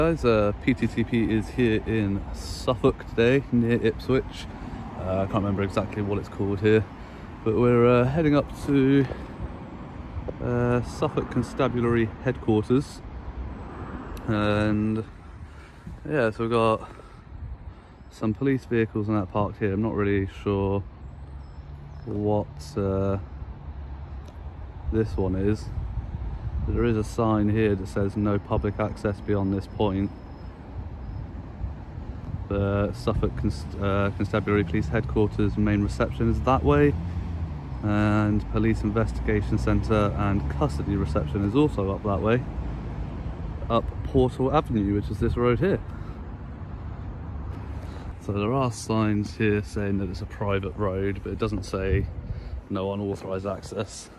Guys, PTTP is here in Suffolk today, near Ipswich. I can't remember exactly what it's called here, but we're heading up to Suffolk Constabulary headquarters, and yeah, so we've got some police vehicles and that parked here. I'm not really sure what this one is. There is a sign here that says no public access beyond this point. The Suffolk Constabulary Police Headquarters main reception is that way, and Police Investigation Centre and Custody Reception is also up that way, up Portal Avenue, which is this road here. So there are signs here saying that it's a private road, but it doesn't say no unauthorised access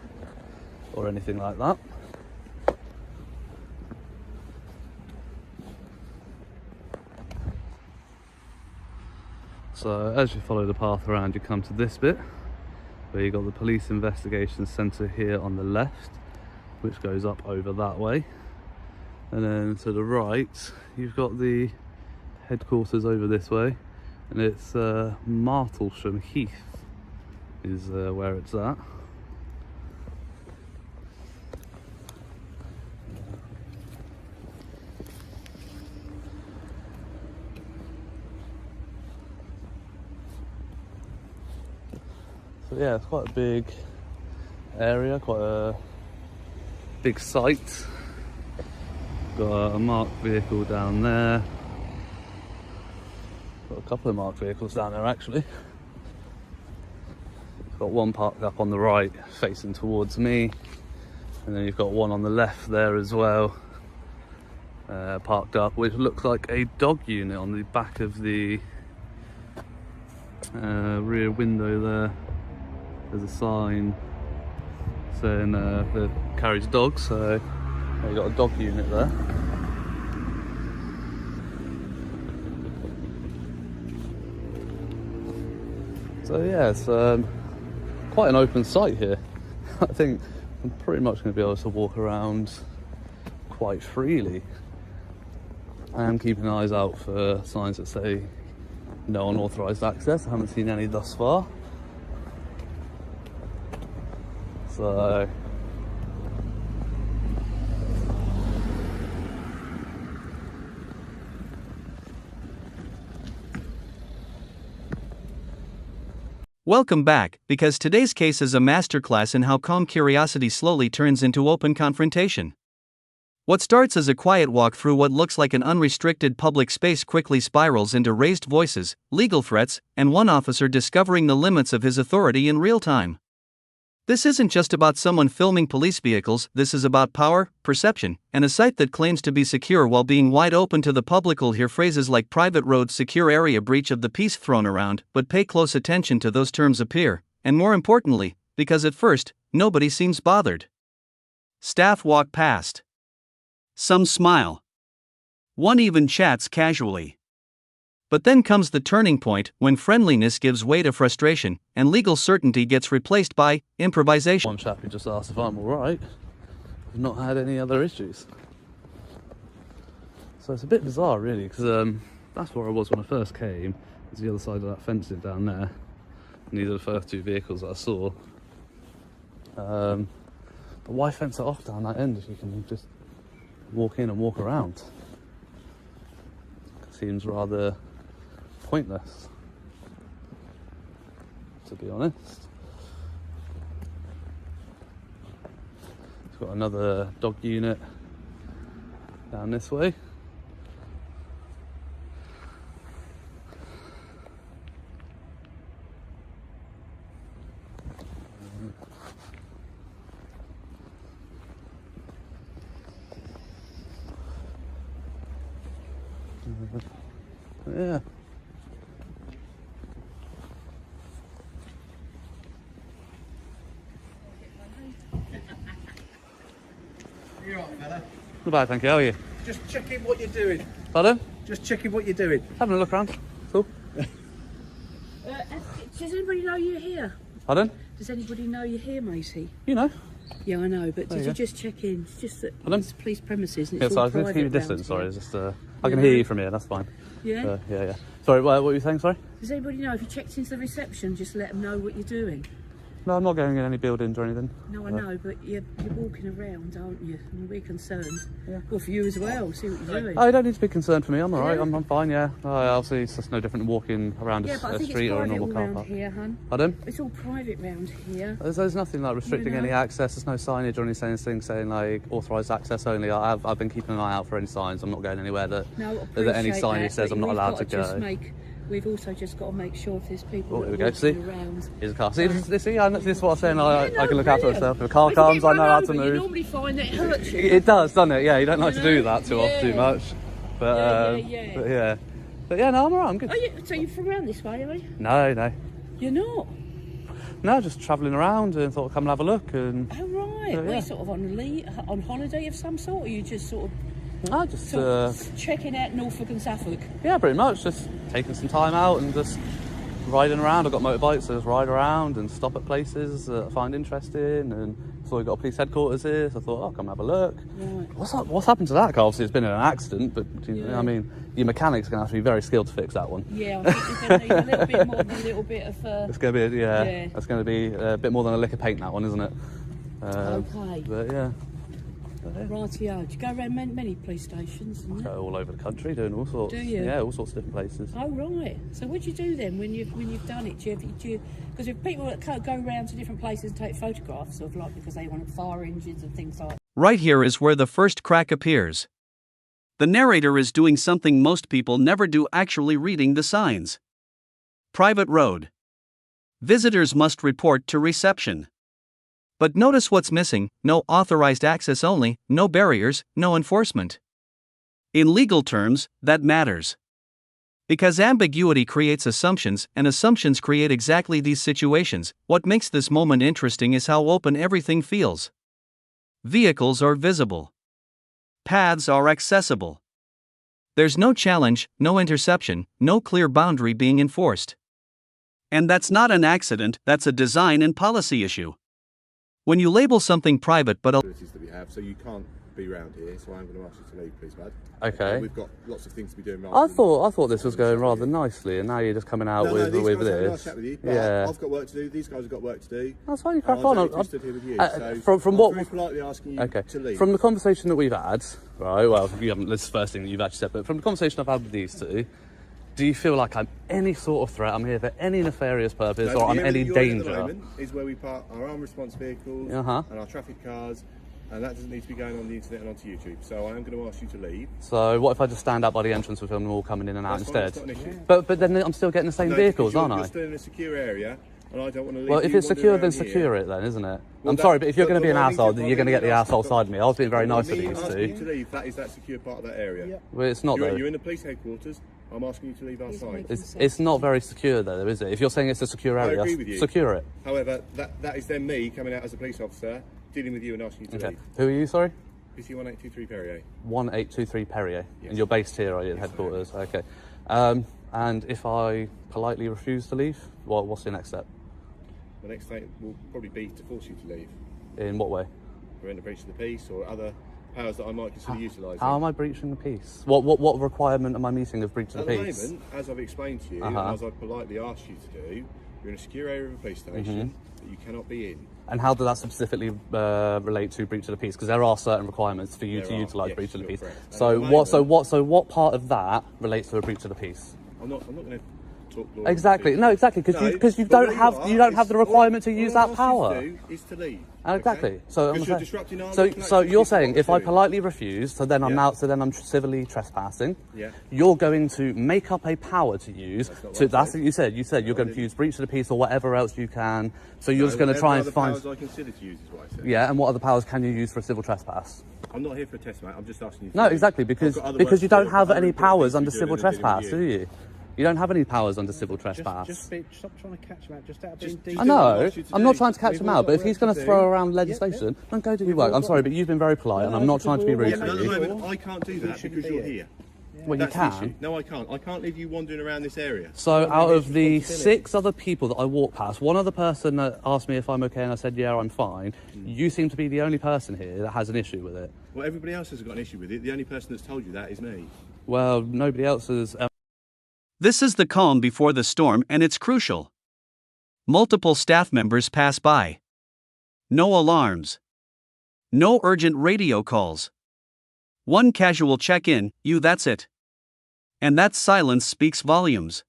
or anything like that. So as you follow the path around, you come to this bit where you've got the Police Investigation Centre here on the left, which goes up over that way, and then to the right you've got the headquarters over this way, and it's Martlesham Heath is where it's at. So yeah, it's quite a big area, quite a big site. Got a marked vehicle down there. Got a couple of marked vehicles down there actually. Got one parked up on the right facing towards me, and then you've got one on the left there as well, parked up, which looks like a dog unit on the back of the rear window there. There's a sign saying that carries dogs, so you've got a dog unit there. So yeah, it's quite an open site here. I think I'm pretty much going to be able to walk around quite freely. I am keeping eyes out for signs that say no unauthorised access. I haven't seen any thus far. So welcome back, because today's case is a masterclass in how calm curiosity slowly turns into open confrontation. What starts as a quiet walk through what looks like an unrestricted public space quickly spirals into raised voices, legal threats, and one officer discovering the limits of his authority in real time. This isn't just about someone filming police vehicles, this is about power, perception, and a site that claims to be secure while being wide open to the public. Will hear phrases like private road, secure area, breach of the peace thrown around, but pay close attention to those terms appear, and more importantly, because at first, nobody seems bothered. Staff walk past. Some smile. One even chats casually. But then comes the turning point, when friendliness gives way to frustration, and legal certainty gets replaced by improvisation. one chap who just asked if I'm alright. I've not had any other issues. So it's a bit bizarre really, because that's where I was when I first came. It's the other side of that fencing down there. And these are the first two vehicles that I saw. But why fence it off down that end if you can just walk in and walk around? It seems rather pointless, to be honest. It's got another dog unit down this way. Yeah. You alright, fella? Not bad, thank you. How are you? Just checking what you're doing. Pardon? Just checking what you're doing. Having a look around. Cool. Does anybody know you're here? Pardon? Does anybody know you're here, matey? You know. Yeah, I know, but did you just check in? It's just that it's police premises and it's all private. Yeah, sorry, I can keep you distant, sorry. It's just, I can hear you from here, that's fine. Yeah? Yeah. Sorry, what were you saying, sorry? Does anybody know, if you checked into the reception, just let them know what you're doing? No, I'm not going in any buildings or anything. No, I know, but you're walking around, aren't you? And we're concerned. Yeah. Well, for you as well, see what you're doing. Oh, you don't need to be concerned for me, I'm alright, I'm fine, yeah. Obviously, it's just no different than walking around a street or a normal car park. Here, hun. Pardon? It's all private round here. There's nothing like restricting any access, there's no signage or anything saying like authorised access only. I've been keeping an eye out for any signs, I'm not going anywhere that any signage says I'm not allowed to go. We've also just got to make sure if there's people here we go. See? around. Here's a car. See, this is what I'm saying. I can look after myself. If a car comes, I know how to move. You normally find that it hurts you. It does, doesn't it? Yeah, you don't like to do that too much. But yeah, no, I'm alright. I'm good. So you're from around this way, are you? No. You're not? No, just travelling around and thought I'd come and have a look. And oh right. Well, you're sort of on holiday of some sort, or you just sort of. Checking out Norfolk and Suffolk. Yeah, pretty much. Just taking some time out and just riding around. I've got motorbikes, so just ride around and stop at places that I find interesting. And so we've got a police headquarters here, so I thought, come have a look. Right. What's happened to that car? Obviously, it's been in an accident, but I mean, your mechanic's going to have to be very skilled to fix that one. Yeah, I think you're going to need a little bit more than a little bit of. It's going to be, it's going to be a bit more than a lick of paint, that one, isn't it? Okay. But yeah. Rightio. Do you go around many police stations? I go all over the country doing all sorts. Do you? Yeah, all sorts of different places. Oh right. So what do you do then when you've done it? Because if people that go around to different places and take photographs of because they want fire engines and things like that. Right here is where the first crack appears. The narrator is doing something most people never do, actually reading the signs. Private road. Visitors must report to reception. But notice what's missing: no authorized access only, no barriers, no enforcement. In legal terms, that matters. Because ambiguity creates assumptions, and assumptions create exactly these situations. What makes this moment interesting is how open everything feels. Vehicles are visible. Paths are accessible. There's no challenge, no interception, no clear boundary being enforced. And that's not an accident, that's a design and policy issue. When you label something private but that we have, so you can't be around here, so I'm going to ask you to leave, please, bud. Okay. We've got lots of things to be doing. I thought this was going rather nicely, and now you're just coming out with this. Nice chat with you, yeah. I've got work to do. These guys have got work to do. That's fine. You crack on. I'm stood here with you. So from what very politely asking you to leave. From the conversation that we've had, right? Well, you haven't. This is the first thing that you've actually said, but from the conversation I've had with these two. Do you feel like I'm any sort of threat? I'm here for any nefarious purpose, or I'm any danger? At the moment is where we park our armed response vehicles and our traffic cars, and that doesn't need to be going on the internet and onto YouTube. So I am going to ask you to leave. So what if I just stand out by the entrance with them all coming in and out instead? That's not an issue. But then I'm still getting the same vehicles, aren't I? You're still in a secure area, and I don't want to leave. Well, if it's secure, then secure it, then, isn't it? I'm sorry, but if you're going to be an asshole, then you're going to get the asshole side of me. I was being very nice to these two. Asking you to leave. That is that secure part of that area. Yeah. Well, it's not though. You're in the police headquarters. I'm asking you to leave our side. It's not very secure though, is it? If you're saying it's a secure area, I agree with you. Secure it. However, that is then me coming out as a police officer, dealing with you and asking you to leave. Who are you, sorry? PC 1823 Perrier. 1823 Perrier. Yes. And you're based here, are you, at headquarters? Okay. And if I politely refuse to leave, what's the next step? The next thing will probably be to force you to leave. In what way? Or in the breach of the peace or other powers that I might consider utilising. How am I breaching the peace? What requirement am I meeting of breach of the peace? At the moment, as I've explained to you, and as I've politely asked you to do, you're in a secure area of a police station that you cannot be in. And how does that specifically relate to breach of the peace? Because there are certain requirements for you to utilise breach of the peace. So what part of that relates to a breach of the peace? I'm not going to talk law. Exactly. No, exactly. Because you don't have the requirement to use that power. What you do is to leave. Exactly. Okay? So you're disrupting our so you're saying if I politely refuse, so then I'm civilly trespassing. Yeah. You're going to make up a power to use. That's what you said. You said you're going to use breach of the peace or whatever else you can. So you're just going to try and find. Powers I consider to use is what I said. Yeah. And what other powers can you use for a civil trespass? I'm not here for a test, mate. I'm just asking you. No, exactly, because you don't have any powers under civil trespass, do you? You don't have any powers under civil trespass. Stop trying to catch him out. Just out of being decent. I know. I'm not trying to catch him out, but if he's going to throw around legislation, then go do your work. I'm sorry, but you've been very polite, and I'm not trying to be rude to you. At the moment, I can't do that because you're here. Well, That's you the can. issue. No, I can't. I can't leave you wandering around this area. So out of the 6 other people that I walked past, one other person that asked me if I'm okay and I said, yeah, I'm fine. You seem to be the only person here that has an issue with it. Well, everybody else has got an issue with it. The only person that's told you that is me. Well, nobody else has... This is the calm before the storm, and it's crucial. Multiple staff members pass by. No alarms. No urgent radio calls. One casual check-in, that's it. And that silence speaks volumes.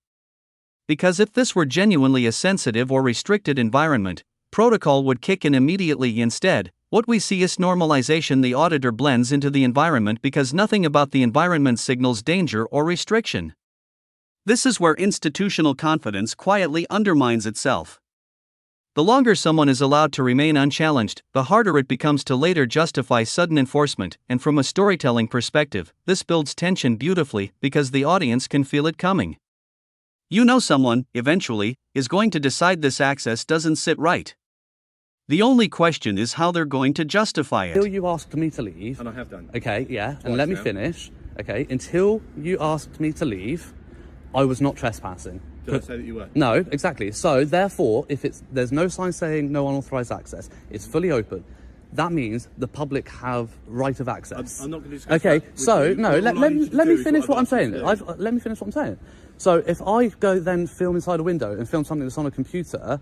Because if this were genuinely a sensitive or restricted environment, protocol would kick in immediately. Instead, what we see is normalization. The auditor blends into the environment because nothing about the environment signals danger or restriction. This is where institutional confidence quietly undermines itself. The longer someone is allowed to remain unchallenged, the harder it becomes to later justify sudden enforcement, and from a storytelling perspective, this builds tension beautifully because the audience can feel it coming. Someone, eventually, is going to decide this access doesn't sit right. The only question is how they're going to justify it. Until you asked me to leave... And I have done. Okay, yeah, and let me finish. Okay, until you asked me to leave, I was not trespassing. Did I say that you were? No, exactly. So, therefore, if there's no sign saying no unauthorised access, it's fully open, that means the public have right of access. I'm not going to discuss Okay, that with so, you. no, let me finish what I'm saying. Let Let me finish what I'm saying. So, if I go then film inside a window and film something that's on a computer,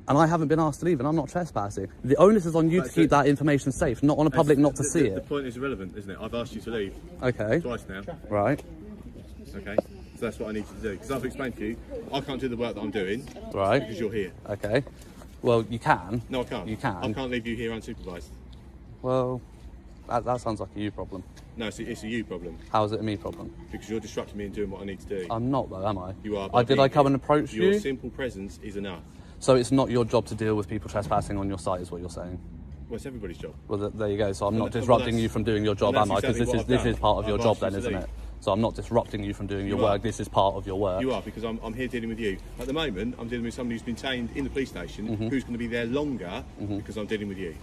and I haven't been asked to leave and I'm not trespassing, the onus is on you to keep that information safe, not on a public not to see it. The point is irrelevant, isn't it? I've asked you to leave. Okay. Twice now. Right. Okay. So that's what I need you to do. Because I've explained to you, I can't do the work that I'm doing. Right. Because you're here. Okay. Well, you can. No, I can't. You can. I can't leave you here unsupervised. Well, that sounds like a you problem. No, it's a you problem. How is it a me problem? Because you're disrupting me and doing what I need to do. I'm not though, am I? You are. Did I come and approach you? Your simple presence is enough. So it's not your job to deal with people trespassing on your site, is what you're saying? Well, it's everybody's job. Well, there you go. So I'm not disrupting you from doing your job, am I? Because this is part of your job then, isn't it? So I'm not disrupting you from doing your work. This is part of your work. You are, because I'm here dealing with you. At the moment, I'm dealing with somebody who's been chained in the police station, who's going to be there longer because I'm dealing with you.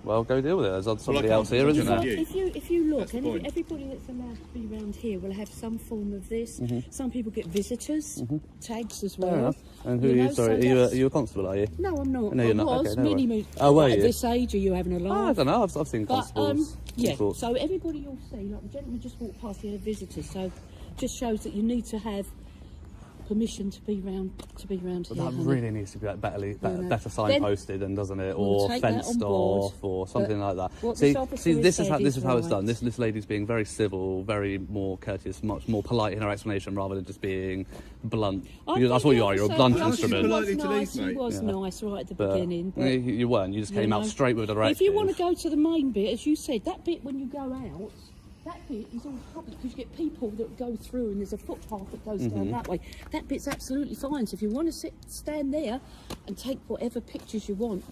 Well, go deal with it. There's somebody else here, isn't there? If you look, everybody that's allowed to be around here will have some form of this. Some people get visitors, tags as well. Fair enough. And who are you? Sorry, are you a constable, are you? No, I'm not. No, you're not. I was Okay, no at were you? this age, are you having a laugh? I don't know. I've seen constables. Yeah, so everybody you'll see, like the gentleman just walked past, he had visitors, so just shows that you need to have permission to be round here. That really needs to be better signposted, and doesn't it, or fenced off, or something like that. See, this is how it's done. This lady's being very civil, very more courteous, much more polite in her explanation, rather than just being blunt. That's what you are. You're a blunt instrument. He was nice right at the beginning. But, you weren't. You just came out straight with a directive. If you want to go to the main bit, as you said, that bit when you go out. That bit is all public because you get people that go through and there's a footpath that goes down that way. That bit's absolutely fine. So if you want to stand there and take whatever pictures you want,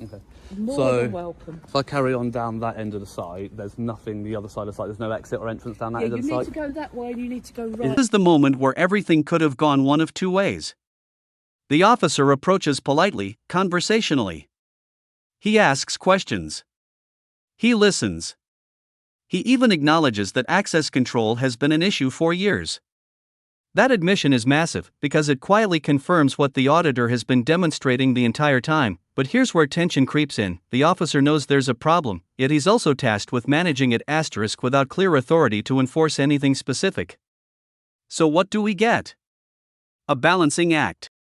more than welcome. If I carry on down that end of the site, there's nothing the other side of the site. There's no exit or entrance down that end of the site. You need to go that way and you need to go right. This is the moment where everything could have gone one of two ways. The officer approaches politely, conversationally. He asks questions. He listens. He even acknowledges that access control has been an issue for years. That admission is massive because it quietly confirms what the auditor has been demonstrating the entire time. But here's where tension creeps in. The officer knows there's a problem, yet he's also tasked with managing it without clear authority to enforce anything specific. So what do we get? A balancing act.